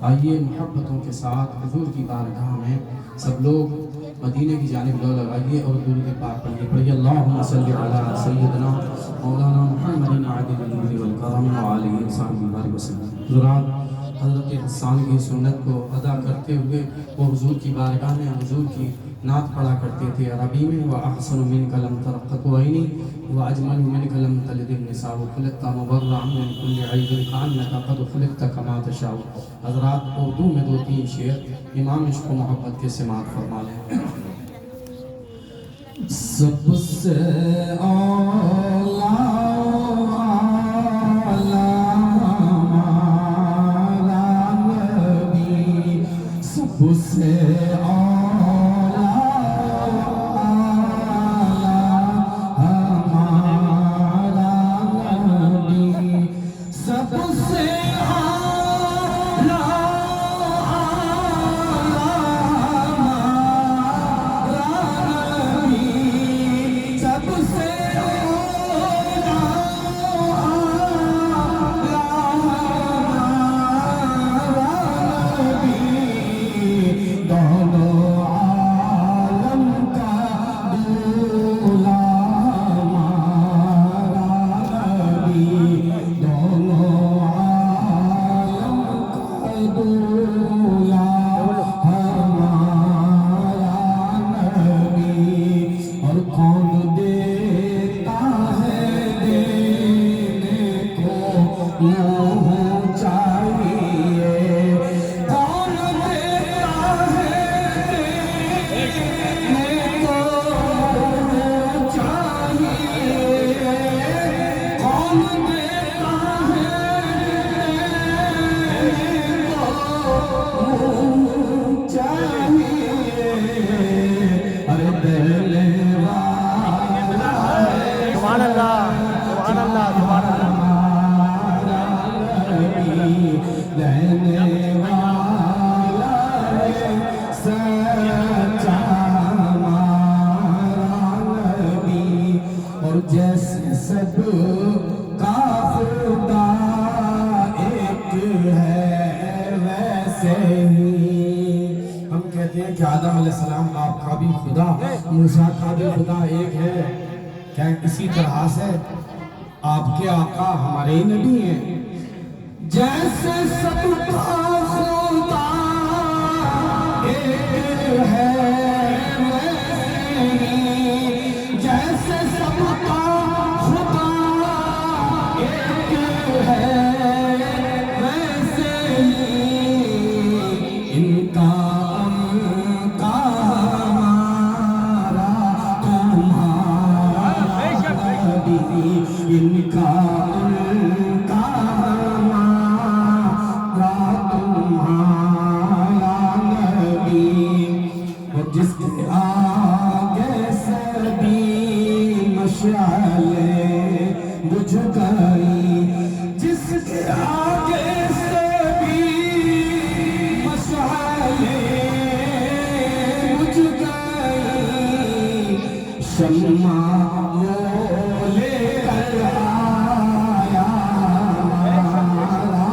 آئیے محبتوں کے ساتھ حضور کی بارگاہ میں سب لوگ مدینے کی جانب لو لگائیے اور درود پاک پڑھیے اللہم صلی علی سیدنا مولانا محمد عادل الجود والکرم وعلیہ وسلم وسلم۔ حضرات، حضرت حسان کی سنت کو ادا کرتے ہوئے وہ حضور کی بارگاہ میں حضور کی نعت پڑھا کرتے تھے عربی میں، وَأَحْسَنُ مِنْكَ لَمْ تَرَقَّتْ عَيْنِي وَأَجْمَلُ مِنْكَ لَمْ تَلِدِ النِّسَاءُ خُلِقْتَ مُبَرَّأً مِنْ كُلِّ عَيْبٍ كَأَنَّكَ قَدْ خُلِقْتَ كَمَا تَشَاءُ۔ حضرات، اردو میں 2-3 شعر امام عشق و محبت کے سماعت فرما لیں۔ سب سے اولا سب سے اولا ہمارا نبی، سب سے اولا ہمارا نبی، سب سے جیسے سب کا خدا ایک ہے ویسے ہی ہم کہتے ہیں کہ آدم علیہ السلام آپ کا بھی خدا، موسیٰ کا بھی خدا ایک ہے، کیا اسی طرح سے آپ کے آقا ہمارے نبی ہیں؟ جیسے سب کا خدا ایک ہے ویسے ہی، جیسے سب کا خدا ایک ہے ویسے ہی، ان کا ہمارا تمہارا نبی، ان کا جس کے آگے سے بھی مشعلیں بجھ گئی، جس کے آگے سے بھی مشعلیں بجھ گئی، شمع وہ لے کر آیا ہمارا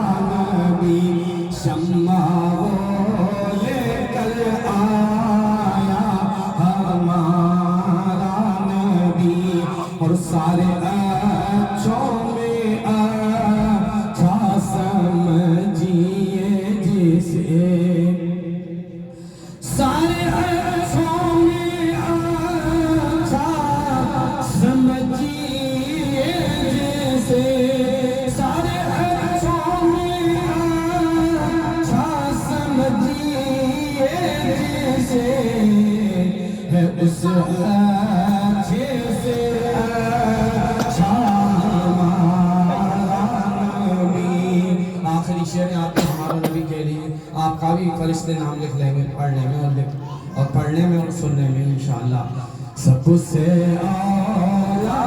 نبی، شمع وہ لے کر آیا ہمارا نبی، اور سارے اچھوں میں اچھا سمجھیے جسے، سارے اچھوں میں اچھا سمجھیے جسے، سارے اچھوں میں اچھا سمجھیے جسے، ہے اس اچھے سے اچھا ہمارا نبی۔ آخری شعر آپ کو ہمارا نبی کے لیے آپ کا بھی فرشتے نام لکھ لیں گے پڑھنے میں اور پڑھنے میں اور سننے میں انشاءاللہ۔ سب سے اولا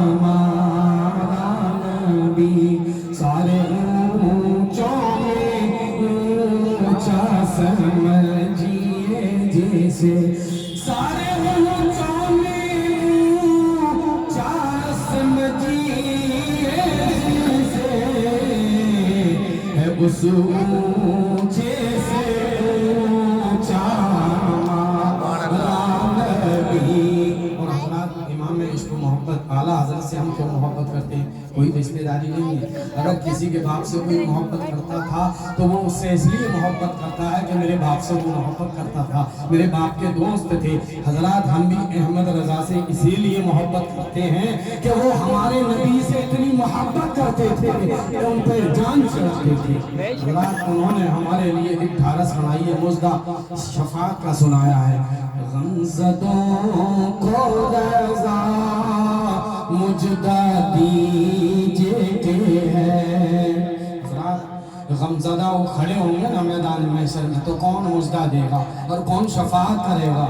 ہمارا نبی، سارے اونچوں میں اونچا سمجھیے جیسے، سارے اونچوں میں اونچا سمجھیے جیسے، اس اونچے سے اونچا نبی. اور حضرات امام عشق و محبت اعلیٰ حضرت سے ہم کیوں محبت کرتے ہیں؟ کوئی رشتہ داری نہیں ہے. اگر کسی کے باپ سے کوئی محبت کرتا تھا تو وہ اس سے اس لیے محبت کرتا ہے کہ میرے باپ سے وہ محبت کرتا تھا, میرے باپ کے دوست تھے. حضرات ہم بھی احمد رضا سے اسی لیے محبت کرتے ہیں کہ وہ ہمارے نبی سے اتنی محبت کرتے تھے کہ ان پہ جان چڑھتے تھے. حضرات انہوں نے ہمارے لیے ایک ڈھارس بنائی ہے, مژدہ شفاعت کا سنایا ہے. غمزدوں کو رضا مجدہ دیجئے کہ ہے. غمزدہ وہ کھڑے ہوں گے نا میدان محشر میں تو کون مژدہ دے گا اور کون شفاعت کرے گا؟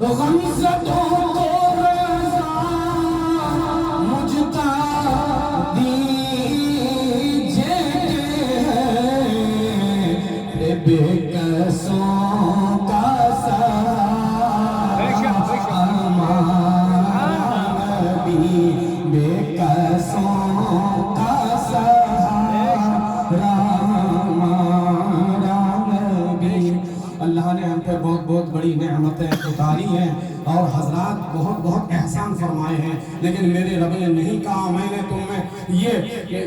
غمزدوں کو رضا مجدہ دیجئے کہ ہے بے کسوں کا بے کسوں کا اللہ نے ہم پہ بہت بہت بڑی نعمتیں اتاری ہیں اور حضرات بہت بہت احسان فرمائے ہیں, لیکن میرے رب نے نہیں کہا میں نے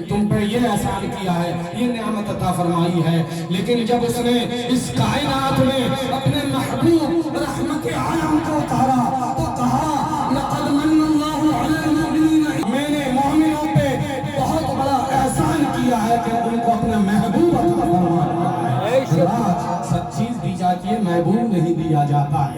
تم پہ یہ احسان کیا ہے, یہ نعمت عطا فرمائی ہے. لیکن جب اس نے اس کائنات میں اپنے محبوب رحمت عالم کو اتارا تو کہا لقد من اللہ علی المؤمنین, میں نے مومنوں پہ بہت بڑا احسان کیا ہے کہ ان کو اپنا محبوب عطا فرمایا ہے. سب چیز دی جاتی ہے, محبوب نہیں دیا جاتا ہے.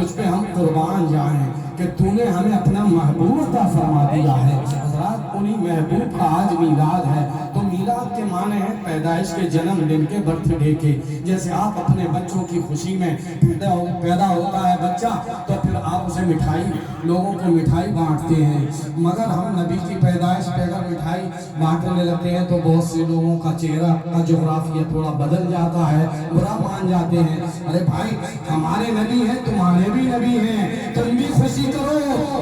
اس پہ ہم قربان جائیں کہ تو نے ہمیں اپنا محبوب عطا فرما دیا ہے. حضرات انہی محبوب کا آج میلاد ہے. تو میلاد کے معنی ہے پیدائش کے, جنم دن کے, برتھ ڈے کے. جیسے آپ اپنے بچوں کی خوشی میں پیدا ہوتا ہے بچہ تو پھر آپ اسے مٹھائی, لوگوں کو مٹھائی بانٹتے ہیں. مگر ہم نبی کی پیدائش پہ اگر مٹھائی بانٹنے لگتے ہیں تو بہت سے لوگوں کا چہرہ کا جغرافیہ تھوڑا بدل جاتا ہے, برا مان جاتے ہیں. ارے بھائی ہمارے نبی ہیں, تمہارے بھی نبی ہیں, تم بھی خوشی کرو,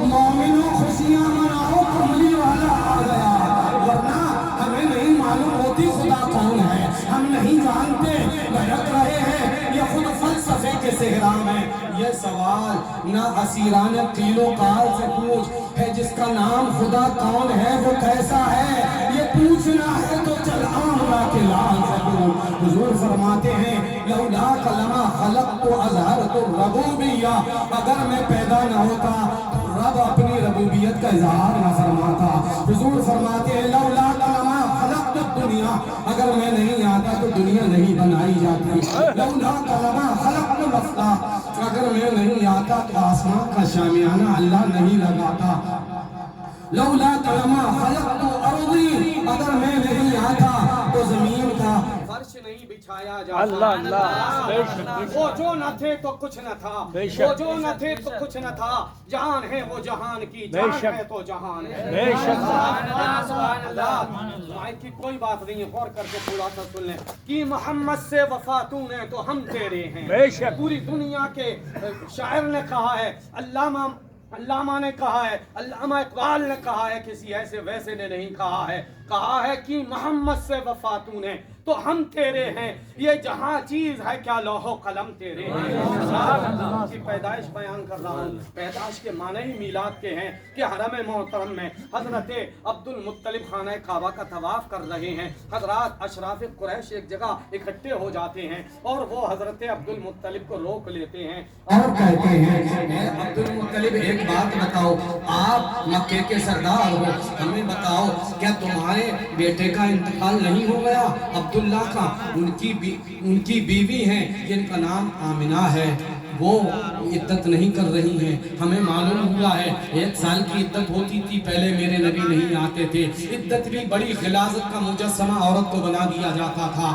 مومنوں خوشیاں مناؤ, کملی والا آ گیا. ورنہ ہمیں نہیں معلوم ہوتی خدا کون ہے, ہم نہیں جانتے, بھٹک رہے ہیں. یہ خود فلسفے کے صحرا میں یہ سوال نہ اسیران قیل و قال سے پوچھ ہے, جس کا نام خدا کون ہے وہ کیسا ہے, یہ پوچھنا ہے تو چل آمنا کے لال سے پوچھ. حضور فرماتے ہیں لولاک لما خلقت اظہرت الربوبیہ, اگر میں پیدا نہ ہوتا رب اپنی ربوبیت کا اظہار نہ فرماتا. حضور فرماتے ہیں لولاک لما خلقت الدنیا, اگر میں نہیں آتا تو دنیا نہیں بنائی جاتی. لولاک لما خلقت الافلاک, اگر میں نہیں آتا تو آسمان کا شامیانہ اللہ نہیں لگاتا. لولاک لما خلقت الارض, اگر میں نہیں آتا تو زمین کا فرش نہیں بچھایا جاتا. اللہ وہ جو نہ تھے تو کچھ نہ تھا, وہ جو نہ تھے تو کچھ نہ تھا. جان ہے وہ جہان کی, جان ہے تو جہان ہے. سبحان اللہ. مائک کی کوئی بات نہیں ہے, غور کر کے تھوڑا سا سن لیں کہ محمد سے وفا تو نے تو ہم تیرے ہیں. پوری دنیا کے شاعر نے کہا ہے, علامہ نے کہا ہے, علامہ اقبال نے کہا ہے, کسی ایسے ویسے نے نہیں کہا ہے. کہا ہے کہ محمد سے وفا تو نے تو ہم تیرے ہیں. یہ جہاں چیز ہے کیا لوح و قلم تیرے ہیں. کی پیدائش بیان کر رہا ہوں. پیدائش کے معنی ہی میلاد کے ہیں کہ حرم محترم میں حضرت عبد المطلب خانہ کعبہ کا طواف کر رہے ہیں. حضرات اشراف قریش ایک جگہ اکٹھے ہو جاتے ہیں اور وہ حضرت عبد المطلب کو روک لیتے ہیں اور کہتے ہیں عبد المطلب ایک بات بتاؤ, آپ مکے کے سردار ہو, ہمیں بتاؤ کیا تمہارے بیٹے کا انتقال نہیں ہو گیا عبداللہ کا؟ ان کی بیوی ہیں جن کا نام آمنہ ہے, وہ عدت نہیں کر رہی ہیں. ہمیں معلوم ہوا ہے 1 سال کی عدت ہوتی تھی, پہلے میرے نبی نہیں آتے تھے. عدت بھی بڑی غلاظت کا مجسمہ عورت کو بنا دیا جاتا تھا.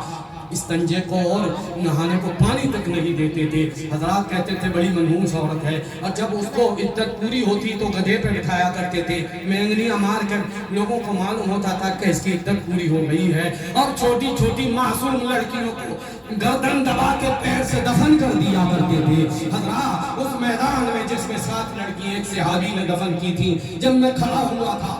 استنجے کو اور نہانے کو پانی تک نہیں دیتے تھے. حضرات کہتے تھے بڑی منحوس عورت ہے, اور جب اس کو عدت پوری ہوتی تو گدھے پہ بٹھایا کرتے تھے, مینگنیاں مار کر لوگوں کو معلوم ہوتا تھا کہ اس کی عدت پوری ہو گئی ہے. اور چھوٹی چھوٹی معصوم لڑکیوں کو گردن دبا کے پیر سے دفن کر دیا کرتے تھے. حضرات اس میدان میں جس میں 7 لڑکی ایک صحابی نے دفن کی تھی, جب میں کھڑا ہوا تھا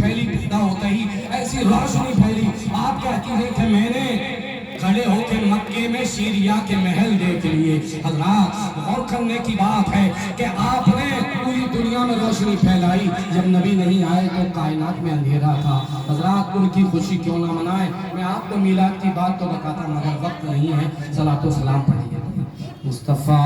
پھیلی پیدا ہوتا ہی ایسی روشنی پھیلی. آپ کہتی ہیں کہ میں نے کھڑے ہو کے مکے میں سیریا کے محل دیکھ لیے. حضرات غور کرنے کی بات ہے کہ آپ نے پوری دنیا میں روشنی پھیلائی. جب نبی نہیں آئے تو کائنات میں اندھیرا تھا. حضرات ان کی خوشی کیوں نہ منائیں. میں آپ کو میلاد کی بات تو بتاتا مگر وقت نہیں ہے. صلاۃ و سلام پڑھیے مصطفیٰ.